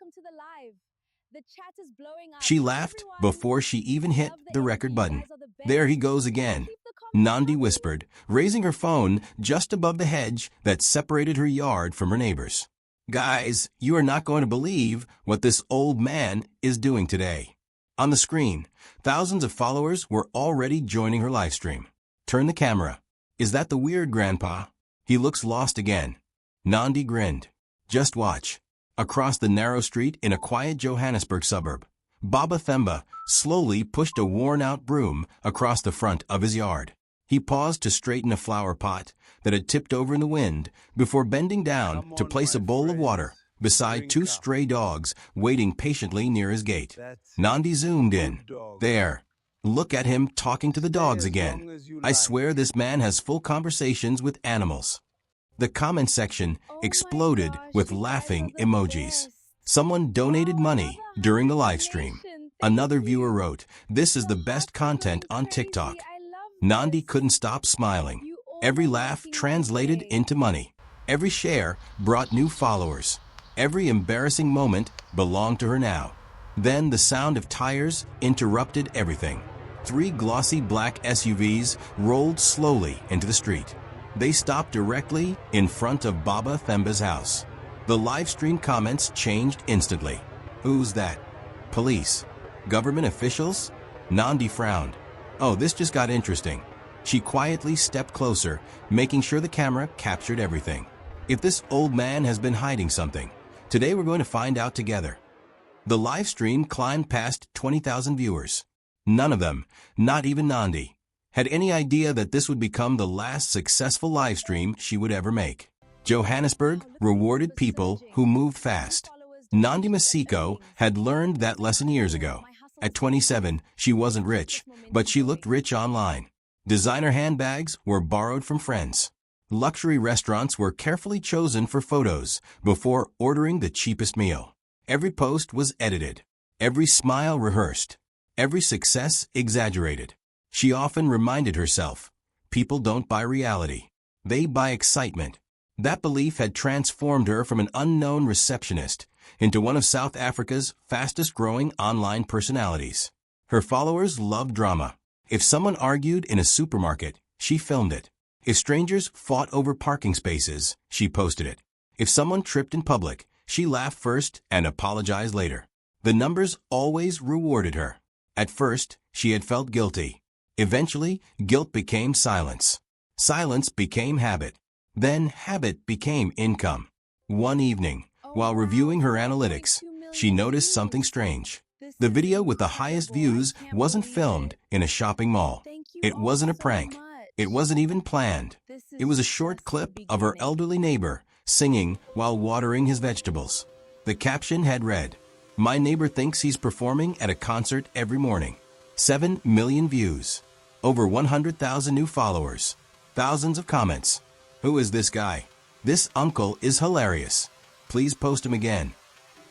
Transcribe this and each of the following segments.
welcome to the live. The chat is blowing up. She laughed Everyone, before she even hit love the energy. record You button. guys are the best. There he goes again. Keep the comments Nandi coming. whispered, raising her phone just above the hedge that separated her yard from her neighbors. Guys, you are not going to believe what this old man is doing today. On the screen, thousands of followers were already joining her live stream. Turn the camera. Is that the weird grandpa? He looks lost again. Nandi grinned. Just watch. Across the narrow street in a quiet Johannesburg suburb, Baba Themba slowly pushed a worn-out broom across the front of his yard. He paused to straighten a flower pot that had tipped over in the wind before bending down to place a bowl of water beside two stray dogs waiting patiently near his gate. Nandi zoomed in. There. Look at him talking to the dogs again. I swear this man has full conversations with animals. The comment section exploded with laughing emojis. Someone donated money during the live stream. Another viewer wrote, "This is the best content on TikTok." Nandi couldn't stop smiling. Every laugh translated into money. Every share brought new followers. Every embarrassing moment belonged to her now. Then the sound of tires interrupted everything. 3 glossy black SUVs rolled slowly into the street. They stopped directly in front of Baba Themba's house. The live stream comments changed instantly. Who's that? Police? Government officials? Nandi frowned. Oh, this just got interesting. She quietly stepped closer, making sure the camera captured everything. If this old man has been hiding something, today we're going to find out together. The live stream climbed past 20,000 viewers. None of them, not even Nandi, had any idea that this would become the last successful live stream she would ever make. Johannesburg rewarded people who moved fast. Nandi Masiko had learned that lesson years ago. At 27, she wasn't rich, but she looked rich online. Designer handbags were borrowed from friends. Luxury restaurants were carefully chosen for photos before ordering the cheapest meal. Every post was edited. Every smile rehearsed. Every success exaggerated. She often reminded herself, people don't buy reality. They buy excitement. That belief had transformed her from an unknown receptionist into one of South Africa's fastest-growing online personalities. Her followers loved drama. If someone argued in a supermarket, she filmed it. If strangers fought over parking spaces, she posted it. If someone tripped in public, she laughed first and apologized later. The numbers always rewarded her. At first, she had felt guilty. Eventually, guilt became silence. Silence became habit. Then habit became income. One evening, while reviewing her analytics, she noticed something strange. The video with the highest views wasn't filmed in a shopping mall. It wasn't a prank. It wasn't even planned. It was a short clip of her elderly neighbor singing while watering his vegetables. The caption had read, "My neighbor thinks he's performing at a concert every morning." 7 million views. Over 100,000 new followers. Thousands of comments. Who is this guy? This uncle is hilarious. Please post him again.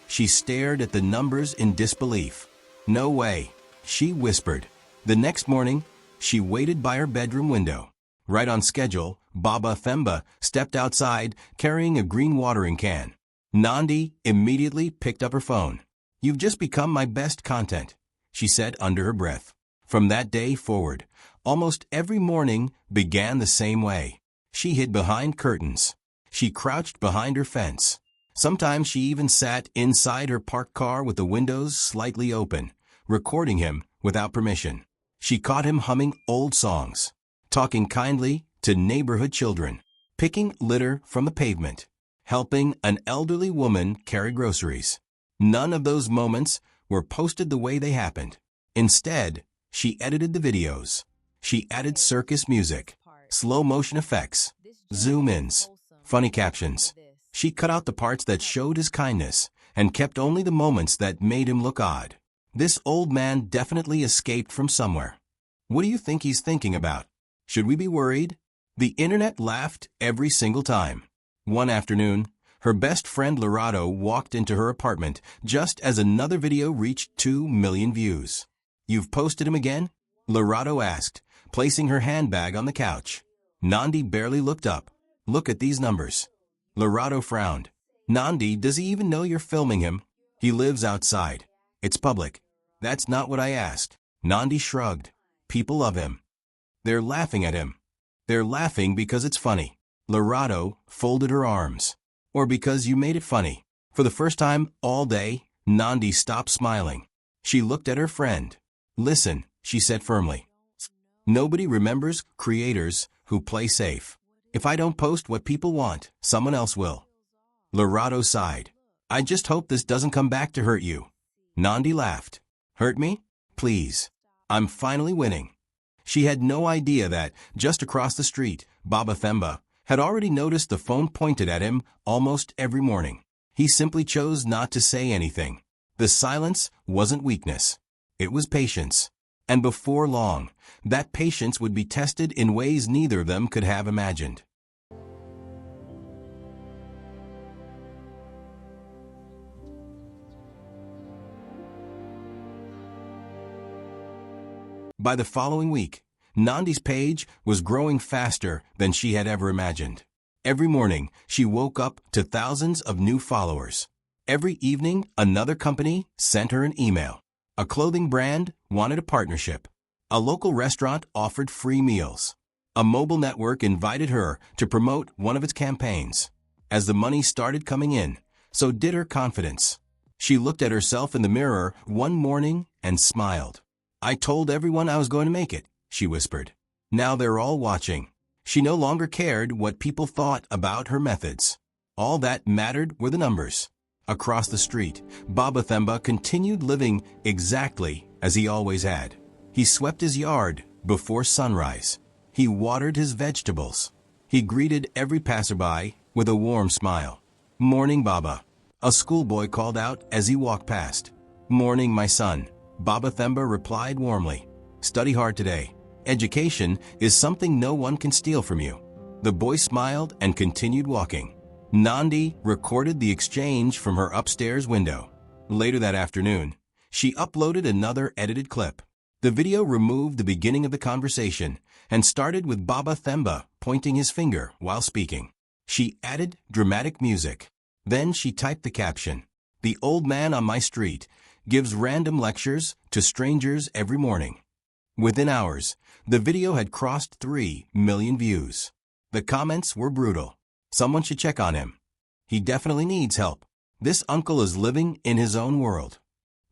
She stared at the numbers in disbelief. No way. She whispered. The next morning, she waited by her bedroom window. Right on schedule, Baba Themba stepped outside carrying a green watering can. Nandi immediately picked up her phone. "You've just become my best content," she said under her breath. From that day forward, almost every morning began the same way. She hid behind curtains. She crouched behind her fence. Sometimes she even sat inside her parked car with the windows slightly open, recording him without permission. She caught him humming old songs, talking kindly to neighborhood children, picking litter from the pavement, helping an elderly woman carry groceries. None of those moments were posted the way they happened. Instead, she edited the videos. She added circus music, slow motion effects, zoom-ins, funny captions. She cut out the parts that showed his kindness and kept only the moments that made him look odd. This old man definitely escaped from somewhere. What do you think he's thinking about? Should we be worried? The internet laughed every single time. One afternoon, her best friend Lorado walked into her apartment just as another video reached 2 million views. "You've posted him again?" Lorado asked, placing her handbag on the couch. Nandi barely looked up. "Look at these numbers." Lorado frowned. "Nandi, does he even know you're filming him?" He lives outside. It's public. That's not what I asked. Nandi shrugged. People love him. They're laughing at him. They're laughing because it's funny. Lorado folded her arms. Or because you made it funny. For the first time all day, Nandi stopped smiling. She looked at her friend. Listen, she said firmly. Nobody remembers creators who play safe. If I don't post what people want, someone else will. Lorado sighed. I just hope this doesn't come back to hurt you. Nandi laughed. Hurt me? Please. I'm finally winning. She had no idea that, just across the street, Baba Themba had already noticed the phone pointed at him almost every morning. He simply chose not to say anything. The silence wasn't weakness. It was patience. And before long, that patience would be tested in ways neither of them could have imagined. By the following week, Nandi's page was growing faster than she had ever imagined. Every morning, she woke up to thousands of new followers. Every evening, another company sent her an email. A clothing brand wanted a partnership. A local restaurant offered free meals. A mobile network invited her to promote one of its campaigns. As the money started coming in, so did her confidence. She looked at herself in the mirror one morning and smiled. I told everyone I was going to make it, she whispered. Now they're all watching. She no longer cared what people thought about her methods. All that mattered were the numbers. Across the street, Baba Themba continued living exactly as he always had. He swept his yard before sunrise. He watered his vegetables. He greeted every passerby with a warm smile. Morning, Baba. A schoolboy called out as he walked past. Morning, my son. Baba Themba replied warmly. Study hard today. Education is something no one can steal from you. The boy smiled and continued walking. Nandi recorded the exchange from her upstairs window. Later that afternoon, she uploaded another edited clip. The video removed the beginning of the conversation and started with Baba Themba pointing his finger while speaking. She added dramatic music. Then she typed the caption, The old man on my street gives random lectures to strangers every morning. Within hours, the video had crossed 3 million views. The comments were brutal. Someone should check on him. He definitely needs help. This uncle is living in his own world.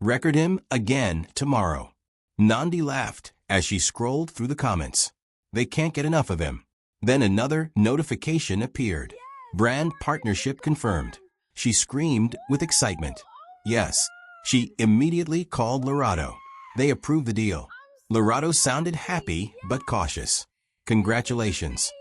Record him again tomorrow. Nandi laughed as she scrolled through the comments. They can't get enough of him. Then another notification appeared. Brand partnership confirmed. She screamed with excitement. Yes. She immediately called Lorado. They approved the deal. Lorado sounded happy but cautious. Congratulations.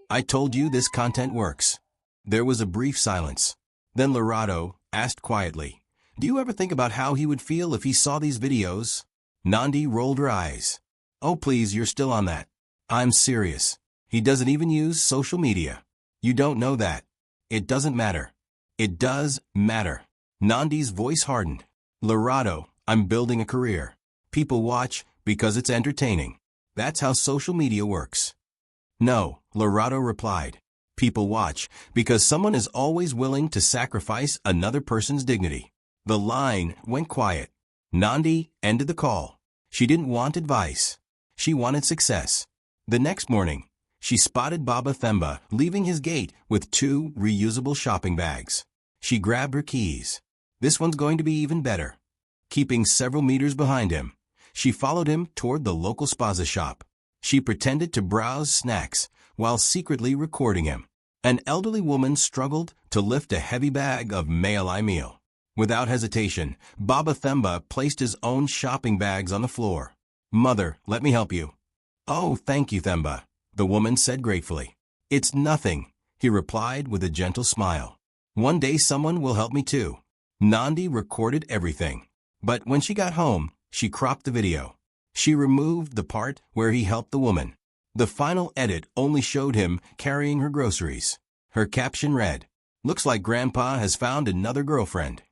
I told you this content works. There was a brief silence. Then Lorado asked quietly, Do you ever think about how he would feel if he saw these videos? Nandi rolled her eyes. Oh please, you're still on that. I'm serious. He doesn't even use social media. You don't know that. It doesn't matter. It does matter. Nandi's voice hardened. Lorado, I'm building a career. People watch because it's entertaining. That's how social media works. No, Lorado replied. People watch because someone is always willing to sacrifice another person's dignity. The line went quiet. Nandi ended the call. She didn't want advice. She wanted success. The next morning, she spotted Baba Themba leaving his gate with 2 reusable shopping bags. She grabbed her keys. This one's going to be even better. Keeping several meters behind him, she followed him toward the local spaza shop. She pretended to browse snacks while secretly recording him. An elderly woman struggled to lift a heavy bag of malai meal. Without hesitation, Baba Themba placed his own shopping bags on the floor. Mother, let me help you. Oh, thank you, Themba, the woman said gratefully. It's nothing, he replied with a gentle smile. One day someone will help me too. Nandi recorded everything. But when she got home, she cropped the video. She removed the part where he helped the woman. The final edit only showed him carrying her groceries. Her caption read, Looks like Grandpa has found another girlfriend.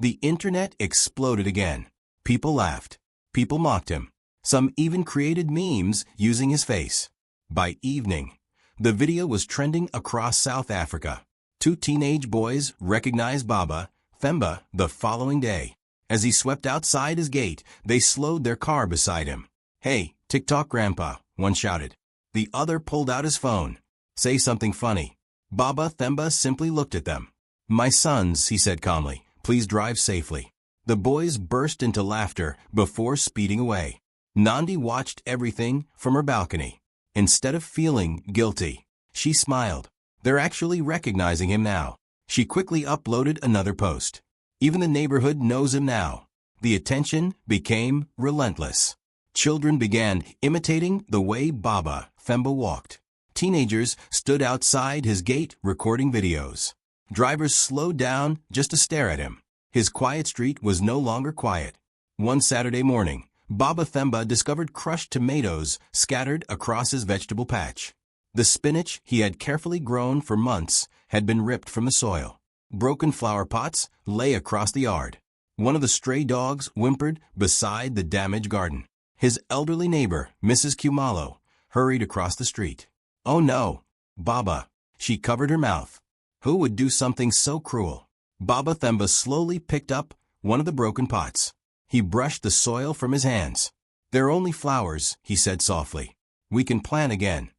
The internet exploded again. People laughed. People mocked him. Some even created memes using his face. By evening, the video was trending across South Africa. 2 teenage boys recognized Baba Themba the following day. As he swept outside his gate, they slowed their car beside him. "Hey, TikTok grandpa," one shouted. The other pulled out his phone. "Say something funny." Baba Themba simply looked at them. "My sons," he said calmly, "please drive safely." The boys burst into laughter before speeding away. Nandi watched everything from her balcony. Instead of feeling guilty, she smiled. They're actually recognizing him now. She quickly uploaded another post. Even the neighborhood knows him now. The attention became relentless. Children began imitating the way Baba Themba walked. Teenagers stood outside his gate recording videos. Drivers slowed down just to stare at him. His quiet street was no longer quiet. One Saturday morning, Baba Themba discovered crushed tomatoes scattered across his vegetable patch. The spinach he had carefully grown for months had been ripped from the soil. Broken flower pots lay across the yard. One of the stray dogs whimpered beside the damaged garden. His elderly neighbor, Mrs. Kumalo, hurried across the street. "Oh no, Baba." She covered her mouth. Who would do something so cruel? Baba Themba slowly picked up one of the broken pots. He brushed the soil from his hands. "They're only flowers," he said softly. "We can plant again."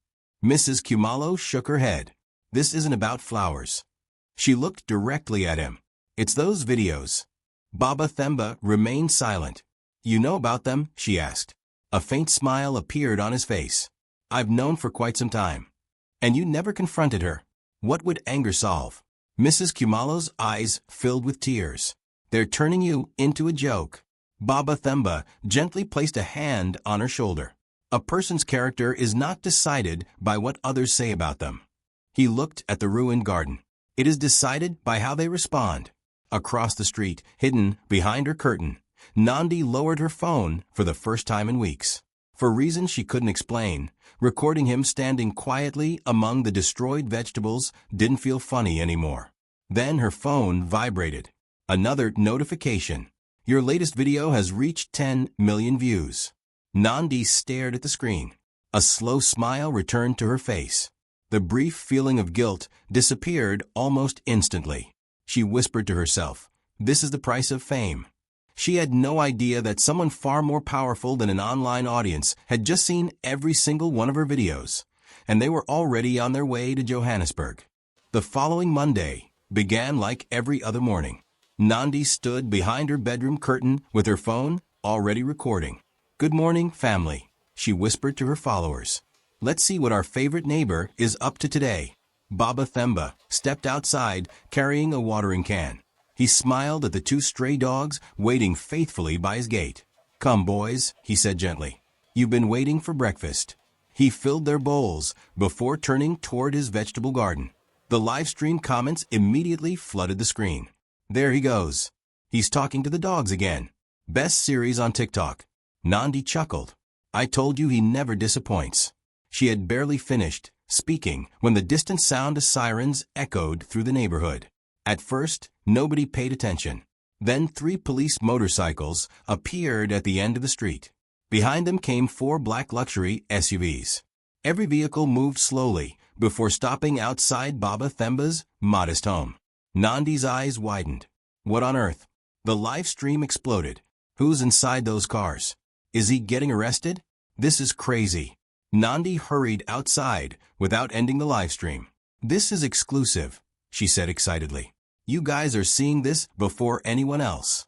Mrs. Kumalo shook her head. "This isn't about flowers." She looked directly at him. "It's those videos." Baba Themba remained silent. "You know about them?" she asked. A faint smile appeared on his face. "I've known for quite some time." "And you never confronted her?" What would anger solve? Mrs. Kumalo's eyes filled with tears. "They're turning you into a joke." Baba Themba gently placed a hand on her shoulder. "A person's character is not decided by what others say about them." He looked at the ruined garden. "It is decided by how they respond." Across the street, hidden behind her curtain, Nandi lowered her phone for the first time in weeks. For reasons she couldn't explain, recording him standing quietly among the destroyed vegetables didn't feel funny anymore. Then her phone vibrated. Another notification. "Your latest video has reached 10 million views." Nandi stared at the screen. A slow smile returned to her face. The brief feeling of guilt disappeared almost instantly. She whispered to herself, "This is the price of fame." She had no idea that someone far more powerful than an online audience had just seen every single one of her videos, and they were already on their way to Johannesburg. The following Monday began like every other morning. Nandi stood behind her bedroom curtain with her phone already recording. "Good morning, family," she whispered to her followers. "Let's see what our favorite neighbor is up to today." Baba Themba stepped outside carrying a watering can. He smiled at the two stray dogs waiting faithfully by his gate. "Come, boys," he said gently. "You've been waiting for breakfast." He filled their bowls before turning toward his vegetable garden. The live stream comments immediately flooded the screen. "There he goes. He's talking to the dogs again. Best series on TikTok." Nandi chuckled. "I told you he never disappoints." She had barely finished speaking when the distant sound of sirens echoed through the neighborhood. At first, nobody paid attention. Then 3 police motorcycles appeared at the end of the street. Behind them came 4 black luxury SUVs. Every vehicle moved slowly before stopping outside Baba Themba's modest home. Nandi's eyes widened. What on earth? The live stream exploded. Who's inside those cars? Is he getting arrested? This is crazy. Nandi hurried outside without ending the live stream. "This is exclusive," she said excitedly. "You guys are seeing this before anyone else."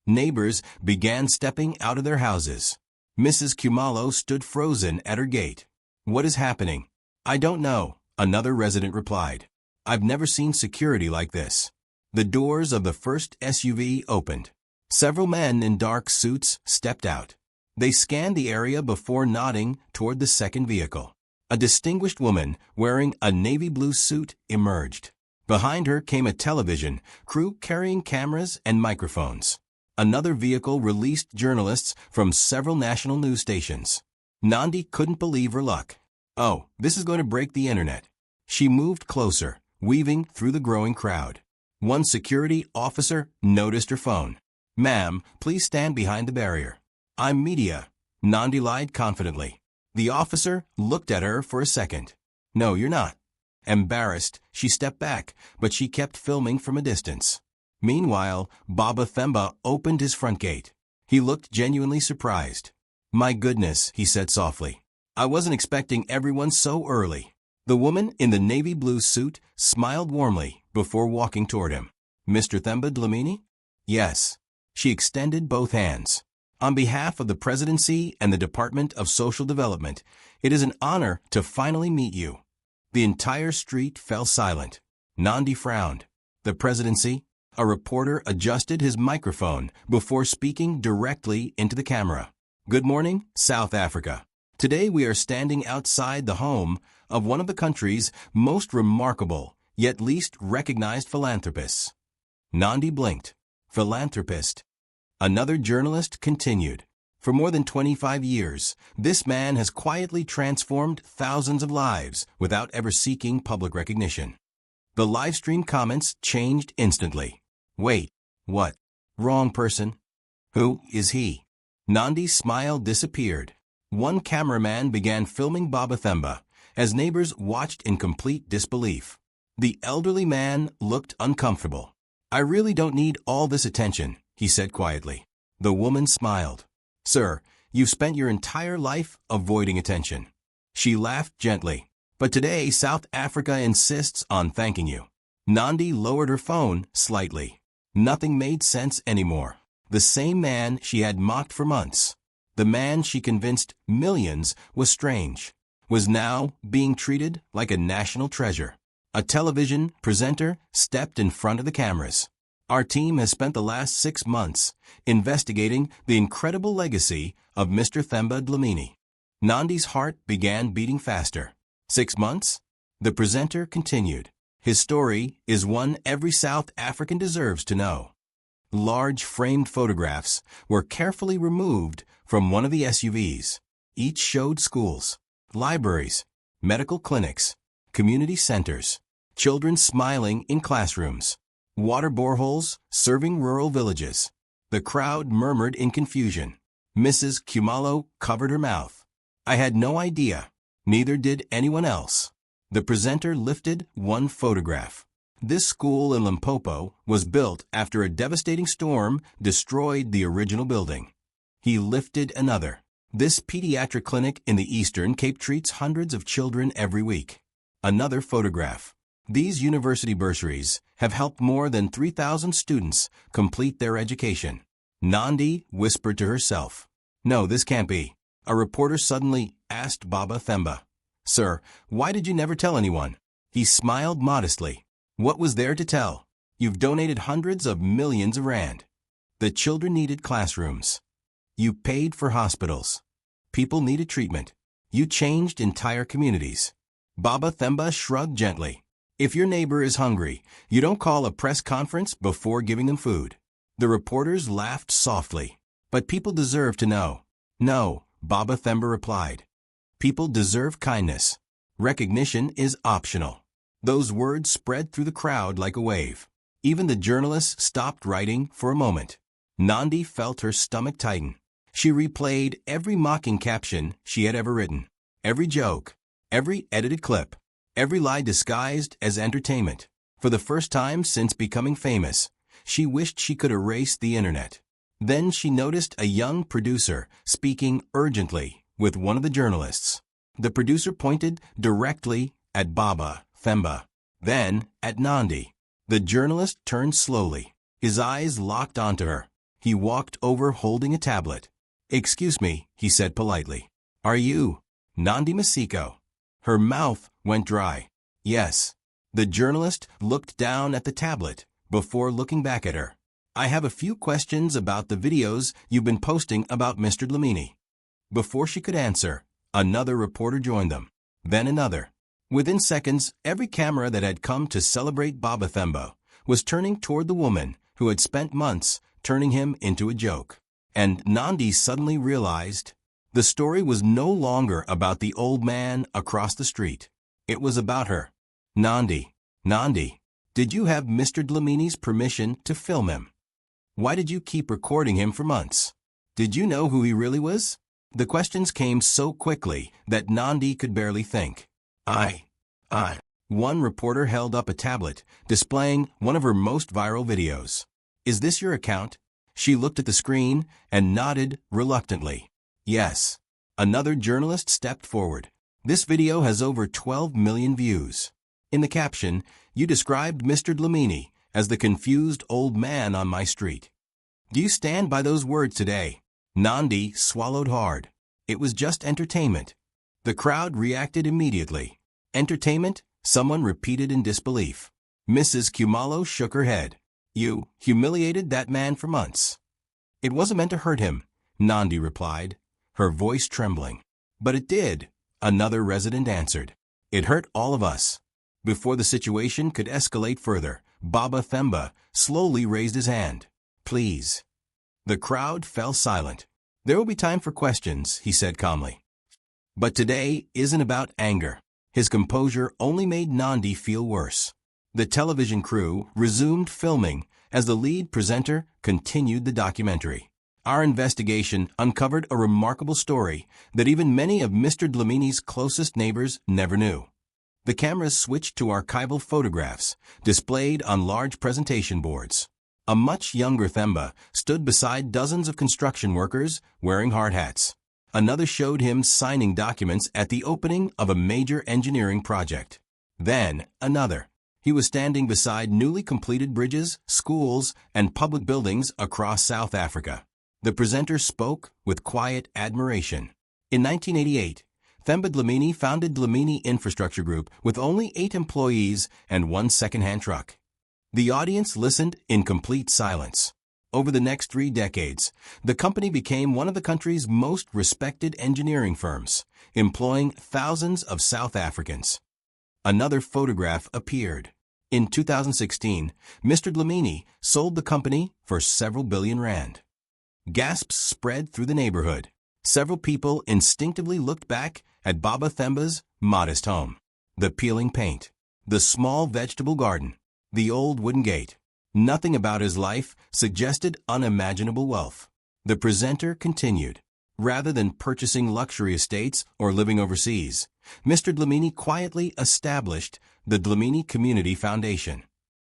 Neighbors began stepping out of their houses. Mrs. Kumalo stood frozen at her gate. "What is happening?" "I don't know," another resident replied. "I've never seen security like this." The doors of the first SUV opened. Several men in dark suits stepped out. They scanned the area before nodding toward the second vehicle. A distinguished woman wearing a navy blue suit emerged. Behind her came a television crew carrying cameras and microphones. Another vehicle released journalists from several national news stations. Nandi couldn't believe her luck. "Oh, this is going to break the internet." She moved closer, weaving through the growing crowd. One security officer noticed her phone. "Ma'am, please stand behind the barrier." "I'm media," Nandi lied confidently. The officer looked at her for a second. "No, you're not." Embarrassed, she stepped back, but she kept filming from a distance. Meanwhile, Baba Themba opened his front gate. He looked genuinely surprised. "My goodness," he said softly. "I wasn't expecting everyone so early." The woman in the navy blue suit smiled warmly before walking toward him. "Mr. Themba Dlamini?" "Yes." She extended both hands. "On behalf of the Presidency and the Department of Social Development, it is an honor to finally meet you." The entire street fell silent. Nandi frowned. "The Presidency?" A reporter adjusted his microphone before speaking directly into the camera. "Good morning, South Africa. Today we are standing outside the home of one of the country's most remarkable, yet least recognized philanthropists." Nandi blinked. "Philanthropist?" Another journalist continued. "For more than 25 years, this man has quietly transformed thousands of lives without ever seeking public recognition." The livestream comments changed instantly. "Wait, what? Wrong person? Who is he?" Nandi's smile disappeared. One cameraman began filming Baba Themba as neighbors watched in complete disbelief. The elderly man looked uncomfortable. "I really don't need all this attention," he said quietly. The woman smiled. "Sir, you've spent your entire life avoiding attention." She laughed gently. "But today South Africa insists on thanking you." Nandi lowered her phone slightly. Nothing made sense anymore. The same man she had mocked for months, the man she convinced millions was strange, was now being treated like a national treasure. A television presenter stepped in front of the cameras. "Our team has spent the last 6 months investigating the incredible legacy of Mr. Themba Dlamini." Nandi's heart began beating faster. 6 months? The presenter continued. "His story is one every South African deserves to know." Large framed photographs were carefully removed from one of the SUVs. Each showed schools, libraries, medical clinics, community centers, children smiling in classrooms, water boreholes serving rural villages. The crowd murmured in confusion. Mrs. Kumalo covered her mouth. "I had no idea. Neither did anyone else." The presenter lifted one photograph. This school in Limpopo was built after a devastating storm destroyed the original building. He lifted another. "This pediatric clinic in the Eastern Cape treats hundreds of children every week." Another photograph. "These university bursaries have helped more than 3,000 students complete their education." Nandi whispered to herself. "No, this can't be." A reporter suddenly asked Baba Themba, "Sir, why did you never tell anyone?" He smiled modestly. "What was there to tell? You've donated hundreds of millions of rand. The children needed classrooms. You paid for hospitals. People needed treatment. You changed entire communities." Baba Themba shrugged gently. "If your neighbor is hungry, you don't call a press conference before giving them food." The reporters laughed softly. "But people deserve to know." "No," Baba Themba replied. "People deserve kindness. Recognition is optional." Those words spread through the crowd like a wave. Even the journalists stopped writing for a moment. Nandi felt her stomach tighten. She replayed every mocking caption she had ever written, every joke, every edited clip, every lie disguised as entertainment. For the first time since becoming famous, she wished she could erase the internet. Then she noticed a young producer speaking urgently with one of the journalists. The producer pointed directly at Baba Themba, then at Nandi. The journalist turned slowly. His eyes locked onto her. He walked over holding a tablet. "Excuse me," he said politely. "Are you Nandi Masiko?" Her mouth went dry. "Yes." The journalist looked down at the tablet before looking back at her. "I have a few questions about the videos you've been posting about Mr. Dlamini." Before she could answer, another reporter joined them. Then another. Within seconds, every camera that had come to celebrate Baba Themba was turning toward the woman who had spent months turning him into a joke. And Nandi suddenly realized the story was no longer about the old man across the street. It was about her. "Nandi, did you have Mr. Dlamini's permission to film him? Why did you keep recording him for months? Did you know who he really was?" The questions came so quickly that Nandi could barely think. I. One reporter held up a tablet, displaying one of her most viral videos. Is this your account? She looked at the screen and nodded reluctantly. Yes. Another journalist stepped forward. This video has over 12 million views. In the caption, you described Mr. Dlamini as the confused old man on my street. Do you stand by those words today? Nandi swallowed hard. It was just entertainment. The crowd reacted immediately. Entertainment? Someone repeated in disbelief. Mrs. Kumalo shook her head. You humiliated that man for months. It wasn't meant to hurt him, Nandi replied, her voice trembling. But it did, another resident answered. It hurt all of us. Before the situation could escalate further, Baba Themba slowly raised his hand. Please. The crowd fell silent. There will be time for questions, he said calmly. But today isn't about anger. His composure only made Nandi feel worse. The television crew resumed filming as the lead presenter continued the documentary. Our investigation uncovered a remarkable story that even many of Mr. Dlamini's closest neighbors never knew. The cameras switched to archival photographs, displayed on large presentation boards. A much younger Themba stood beside dozens of construction workers wearing hard hats. Another showed him signing documents at the opening of a major engineering project. Then, another. He was standing beside newly completed bridges, schools, and public buildings across South Africa. The presenter spoke with quiet admiration. In 1988, Themba Dlamini founded Dlamini Infrastructure Group with only 8 employees and 1 second-hand truck. The audience listened in complete silence. Over the next 3 decades, the company became one of the country's most respected engineering firms, employing thousands of South Africans. Another photograph appeared. In 2016, Mr. Dlamini sold the company for several billion rand. Gasps spread through the neighborhood. Several people instinctively looked back at Baba Themba's modest home. The peeling paint, the small vegetable garden, the old wooden gate. Nothing about his life suggested unimaginable wealth. The presenter continued. Rather than purchasing luxury estates or living overseas, Mr. Dlamini quietly established the Dlamini Community Foundation.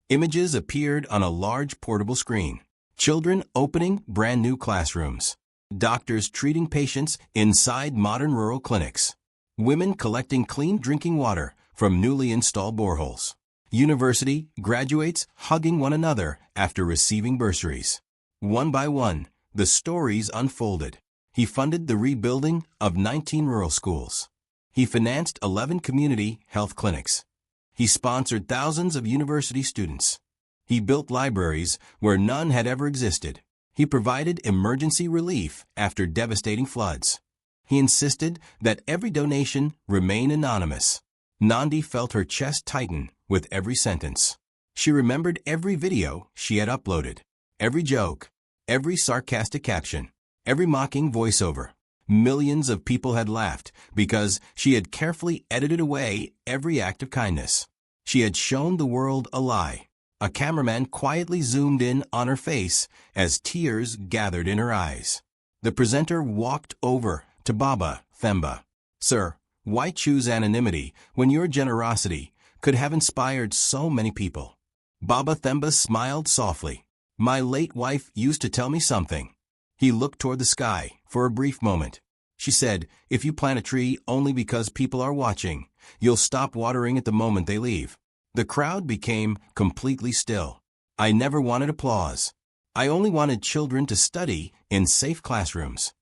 Images appeared on a large portable screen. Children opening brand new classrooms. Doctors treating patients inside modern rural clinics. Women collecting clean drinking water from newly installed boreholes. University graduates hugging one another after receiving bursaries. One by one, the stories unfolded. He funded the rebuilding of 19 rural schools. He financed 11 community health clinics. He sponsored thousands of university students. He built libraries where none had ever existed. He provided emergency relief after devastating floods. He insisted that every donation remain anonymous. Nandi felt her chest tighten with every sentence. She remembered every video she had uploaded, every joke, every sarcastic caption, every mocking voiceover. Millions of people had laughed because she had carefully edited away every act of kindness. She had shown the world a lie. A cameraman quietly zoomed in on her face as tears gathered in her eyes. The presenter walked over to Baba Themba. Sir, why choose anonymity when your generosity could have inspired so many people? Baba Themba smiled softly. My late wife used to tell me something. He looked toward the sky for a brief moment. She said, if you plant a tree only because people are watching, you'll stop watering at the moment they leave. The crowd became completely still. I never wanted applause. I only wanted children to study in safe classrooms.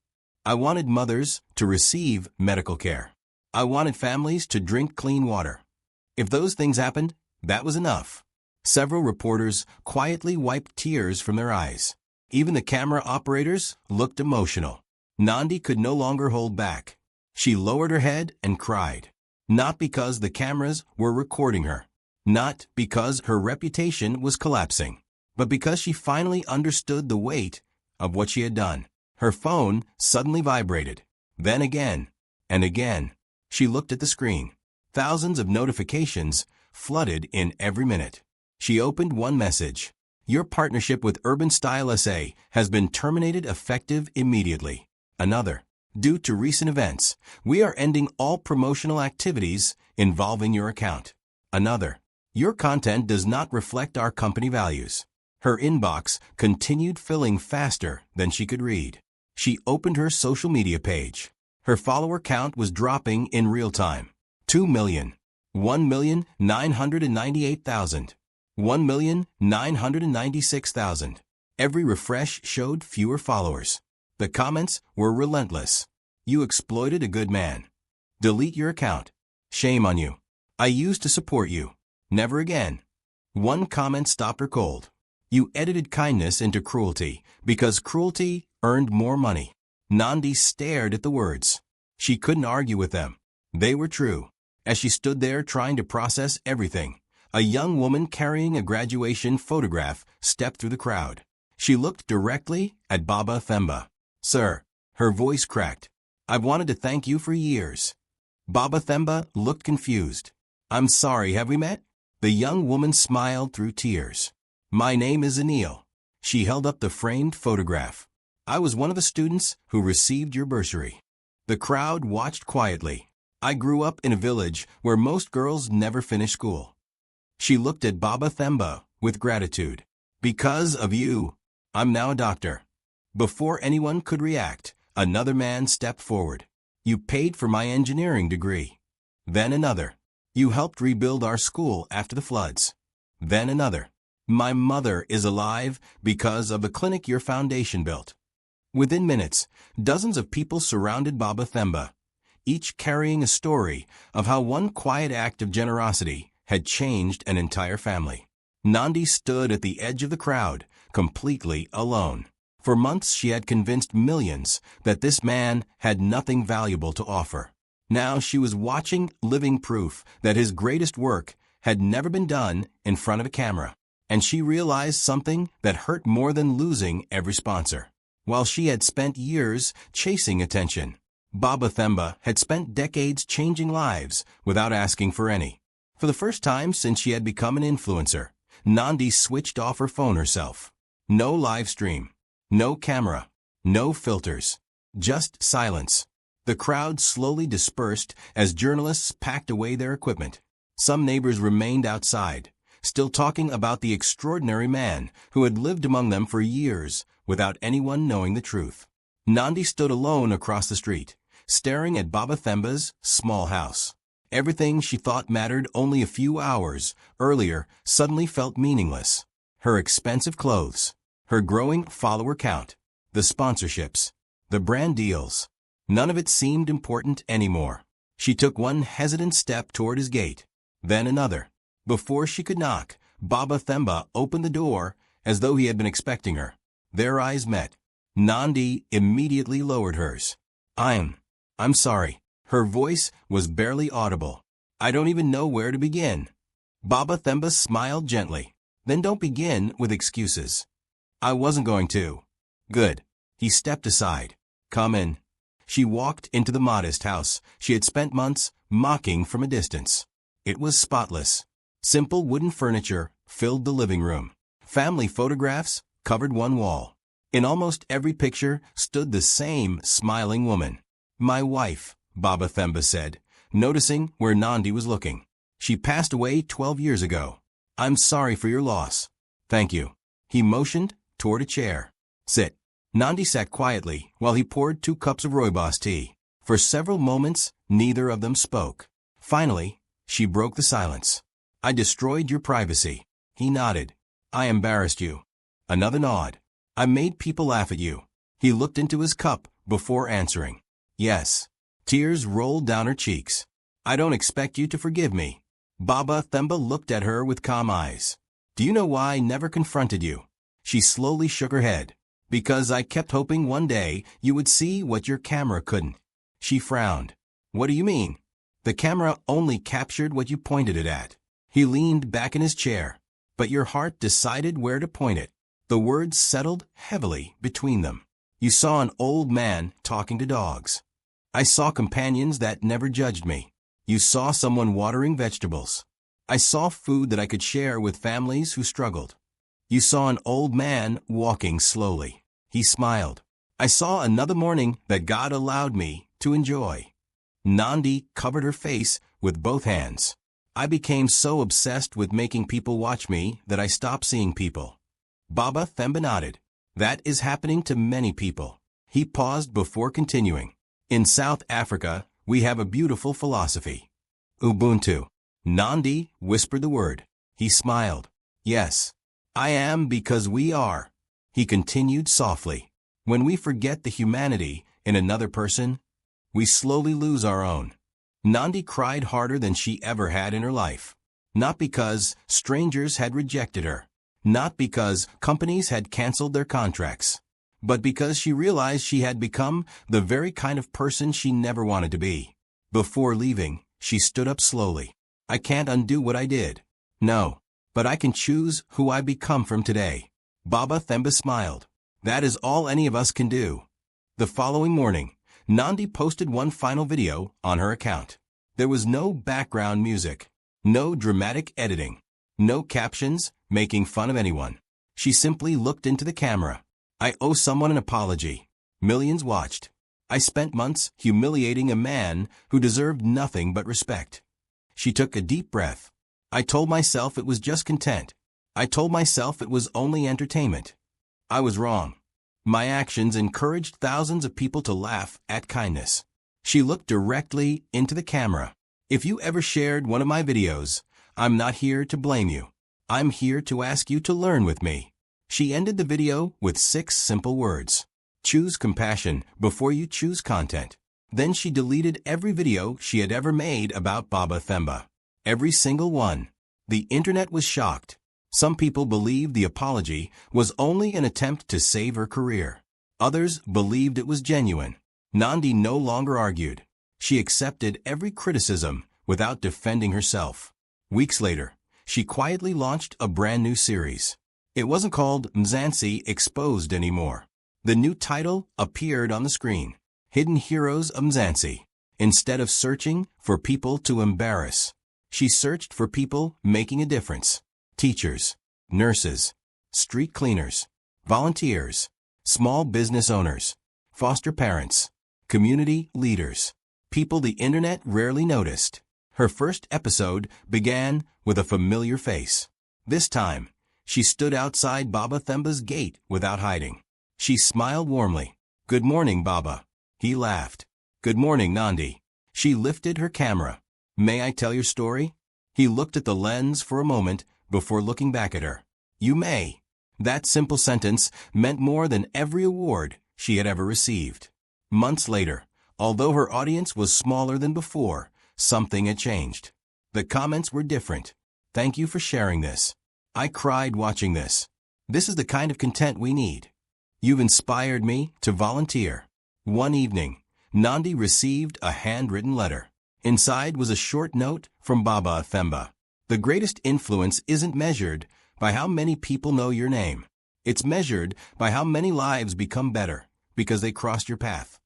I wanted mothers to receive medical care. I wanted families to drink clean water. If those things happened, that was enough. Several reporters quietly wiped tears from their eyes. Even the camera operators looked emotional. Nandi could no longer hold back. She lowered her head and cried. Not because the cameras were recording her. Not because her reputation was collapsing. But because she finally understood the weight of what she had done. Her phone suddenly vibrated. Then again, and again. She looked at the screen. Thousands of notifications flooded in every minute. She opened one message. Your partnership with Urban Style SA has been terminated effective immediately. Another. Due to recent events, we are ending all promotional activities involving your account. Another. Your content does not reflect our company values. Her inbox continued filling faster than she could read. She opened her social media page. Her follower count was dropping in real time. 2 million. 1,998,000. 1,996,000. Every refresh showed fewer followers. The comments were relentless. You exploited a good man. Delete your account. Shame on you. I used to support you. Never again. One comment stopped her cold. You edited kindness into cruelty because cruelty earned more money. Nandi stared at the words. She couldn't argue with them. They were true. As she stood there trying to process everything, a young woman carrying a graduation photograph stepped through the crowd. She looked directly at Baba Themba. Sir, her voice cracked. I've wanted to thank you for years. Baba Themba looked confused. I'm sorry, have we met? The young woman smiled through tears. My name is Anil. She held up the framed photograph. I was one of the students who received your bursary. The crowd watched quietly. I grew up in a village where most girls never finish school. She looked at Baba Themba with gratitude. Because of you, I'm now a doctor. Before anyone could react, another man stepped forward. You paid for my engineering degree. Then another. You helped rebuild our school after the floods. Then another. My mother is alive because of the clinic your foundation built. Within minutes, dozens of people surrounded Baba Themba, each carrying a story of how one quiet act of generosity had changed an entire family. Nandi stood at the edge of the crowd, completely alone. For months she had convinced millions that this man had nothing valuable to offer. Now she was watching living proof that his greatest work had never been done in front of a camera. And she realized something that hurt more than losing every sponsor. While she had spent years chasing attention, Baba Themba had spent decades changing lives without asking for any. For the first time since she had become an influencer, Nandi switched off her phone herself. No live stream, no camera, no filters, just silence. The crowd slowly dispersed as journalists packed away their equipment. Some neighbors remained outside, still talking about the extraordinary man who had lived among them for years without anyone knowing the truth. Nandi stood alone across the street, staring at Baba Themba's small house. Everything she thought mattered only a few hours earlier suddenly felt meaningless. Her expensive clothes, her growing follower count, the sponsorships, the brand deals. None of it seemed important anymore. She took one hesitant step toward his gate, then another. Before she could knock, Baba Themba opened the door as though he had been expecting her. Their eyes met. Nandi immediately lowered hers. I'm sorry. Her voice was barely audible. I don't even know where to begin. Baba Themba smiled gently. Then don't begin with excuses. I wasn't going to. Good. He stepped aside. Come in. She walked into the modest house she had spent months mocking from a distance. It was spotless. Simple wooden furniture filled the living room. Family photographs covered one wall. In almost every picture stood the same smiling woman. My wife, Baba Themba said, noticing where Nandi was looking. She passed away 12 years ago. I'm sorry for your loss. Thank you. He motioned toward a chair. Sit. Nandi sat quietly while he poured 2 cups of rooibos tea. For several moments, neither of them spoke. Finally, she broke the silence. I destroyed your privacy. He nodded. I embarrassed you. Another nod. I made people laugh at you. He looked into his cup before answering. Yes. Tears rolled down her cheeks. I don't expect you to forgive me. Baba Themba looked at her with calm eyes. Do you know why I never confronted you? She slowly shook her head. Because I kept hoping one day you would see what your camera couldn't. She frowned. What do you mean? The camera only captured what you pointed it at. He leaned back in his chair. But your heart decided where to point it. The words settled heavily between them. You saw an old man talking to dogs. I saw companions that never judged me. You saw someone watering vegetables. I saw food that I could share with families who struggled. You saw an old man walking slowly. He smiled. I saw another morning that God allowed me to enjoy. Nandi covered her face with both hands. I became so obsessed with making people watch me that I stopped seeing people. Baba Themba nodded. That is happening to many people. He paused before continuing. In South Africa, we have a beautiful philosophy. Ubuntu. Nandi whispered the word. He smiled. Yes. I am because we are. He continued softly. When we forget the humanity in another person, we slowly lose our own. Nandi cried harder than she ever had in her life. Not because strangers had rejected her. Not because companies had canceled their contracts. But because she realized she had become the very kind of person she never wanted to be. Before leaving, she stood up slowly. I can't undo what I did. No. But I can choose who I become from today. Baba Themba smiled. That is all any of us can do. The following morning, Nandi posted one final video on her account. There was no background music, no dramatic editing, no captions making fun of anyone. She simply looked into the camera. I owe someone an apology. Millions watched. I spent months humiliating a man who deserved nothing but respect. She took a deep breath. I told myself it was just content. I told myself it was only entertainment. I was wrong. My actions encouraged thousands of people to laugh at kindness. She looked directly into the camera. If you ever shared one of my videos, I'm not here to blame you. I'm here to ask you to learn with me. She ended the video with 6 simple words. Choose compassion before you choose content. Then she deleted every video she had ever made about Baba Themba. Every single one. The internet was shocked. Some people believed the apology was only an attempt to save her career. Others believed it was genuine. Nandi no longer argued. She accepted every criticism without defending herself. Weeks later, she quietly launched a brand new series. It wasn't called Mzansi Exposed anymore. The new title appeared on the screen. Hidden Heroes of Mzansi. Instead of searching for people to embarrass, she searched for people making a difference. Teachers, nurses, street cleaners, volunteers, small business owners, foster parents, community leaders, people the internet rarely noticed. Her first episode began with a familiar face. This time, she stood outside Baba Themba's gate without hiding. She smiled warmly. Good morning, Baba. He laughed. Good morning, Nandi. She lifted her camera. May I tell your story? He looked at the lens for a moment before looking back at her. You may. That simple sentence meant more than every award she had ever received. Months later, although her audience was smaller than before, something had changed. The comments were different. Thank you for sharing this. I cried watching this. This is the kind of content we need. You've inspired me to volunteer. One evening, Nandi received a handwritten letter. Inside was a short note from Baba Themba. The greatest influence isn't measured by how many people know your name. It's measured by how many lives become better because they crossed your path.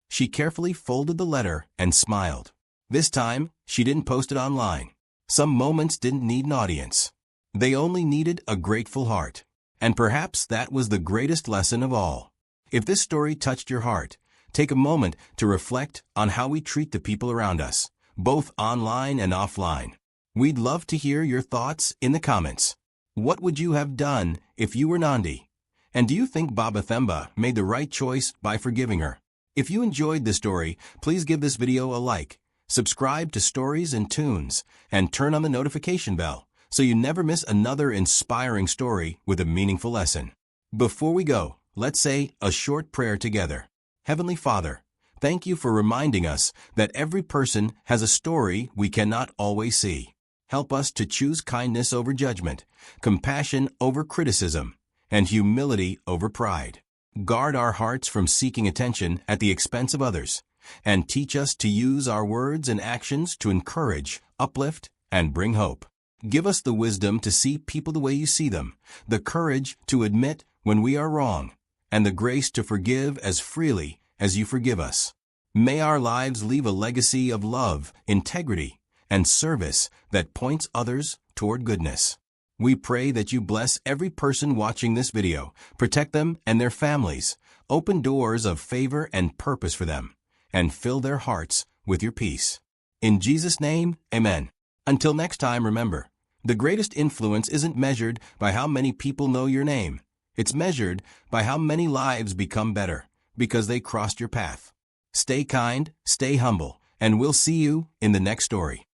She carefully folded the letter and smiled. This time, she didn't post it online. Some moments didn't need an audience. They only needed a grateful heart. And perhaps that was the greatest lesson of all. If this story touched your heart, take a moment to reflect on how we treat the people around us, both online and offline. We'd love to hear your thoughts in the comments. What would you have done if you were Nandi? And do you think Baba Themba made the right choice by forgiving her? If you enjoyed this story, please give this video a like, subscribe to Stories and Tunes, and turn on the notification bell so you never miss another inspiring story with a meaningful lesson. Before we go, let's say a short prayer together. Heavenly Father, thank you for reminding us that every person has a story we cannot always see. Help us to choose kindness over judgment, compassion over criticism, and humility over pride. Guard our hearts from seeking attention at the expense of others, and teach us to use our words and actions to encourage, uplift, and bring hope. Give us the wisdom to see people the way you see them, the courage to admit when we are wrong, and the grace to forgive as freely as you forgive us. May our lives leave a legacy of love, integrity, and service that points others toward goodness. We pray that you bless every person watching this video, protect them and their families, open doors of favor and purpose for them, and fill their hearts with your peace. In Jesus' name, amen. Until next time, remember, the greatest influence isn't measured by how many people know your name. It's measured by how many lives become better because they crossed your path. Stay kind, stay humble, and we'll see you in the next story.